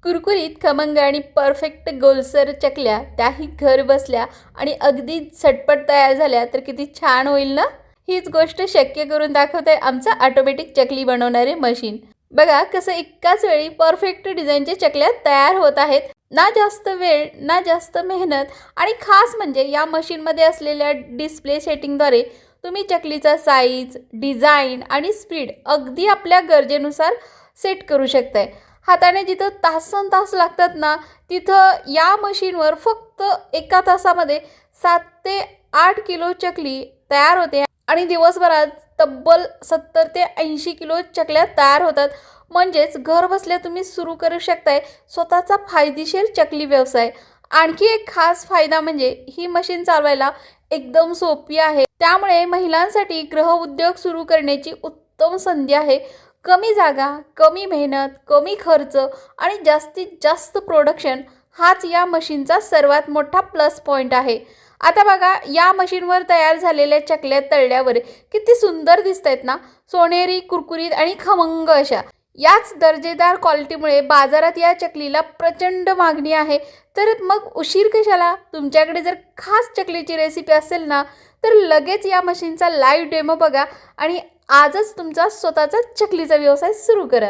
कुरकुरीत खमंग आणि परफेक्ट गोलसर चकल्या त्याही घर बसल्या आणि अगदी झटपट तयार झाल्या तर किती छान होईल ना. हीच गोष्ट शक्य करून दाखवते आमचं ऑटोमॅटिक चकली बनवणारे मशीन. बघा कसं एकाच वेळी परफेक्ट डिझाईनचे चकल्या तयार होत आहेत. ना जास्त वेळ ना जास्त मेहनत आणि खास म्हणजे या मशीनमध्ये असलेल्या डिस्प्ले सेटिंगद्वारे तुम्ही चकलीचा साईज, डिझाईन आणि स्पीड अगदी आपल्या गरजेनुसार सेट करू शकताय. हाताने जिथं तासनतास लागतात ना, तिथं या मशीनवर फक्त एका तासामध्ये 7 ते 8 किलो चकली तयार होते आणि दिवसभरात तब्बल 70 ते 80 किलो चकल्या तयार होतात. म्हणजेच घर बसल्या तुम्ही सुरू करू शकताय स्वतःचा फायदेशीर चकली व्यवसाय. आणखी एक खास फायदा म्हणजे ही मशीन चालवायला एकदम सोपी आहे. त्यामुळे महिलांसाठी गृहउद्योग सुरू करण्याची उत्तम संधी आहे. कमी जागा, कमी मेहनत, कमी खर्च आणि जास्तीत जास्त प्रोडक्शन हाच या मशीनचा सर्वात मोठा प्लस पॉईंट आहे. आता बघा या मशीनवर तयार झालेल्या चकल्या तळल्यावर किती सुंदर दिसत आहेत ना, सोनेरी, कुरकुरीत आणि खमंग अशा. याच दर्जेदार क्वालिटीमुळे बाजारात या चकलीला प्रचंड मागणी आहे. तर मग उशीर कशाला? तुमच्याकडे जर खास चकलीची रेसिपी असेल ना, तर लगेच या मशीनचा लाईव्ह डेमो बघा आणि आजच तुमचा स्वतःचा चकलीचा व्यवसाय सुरू करा.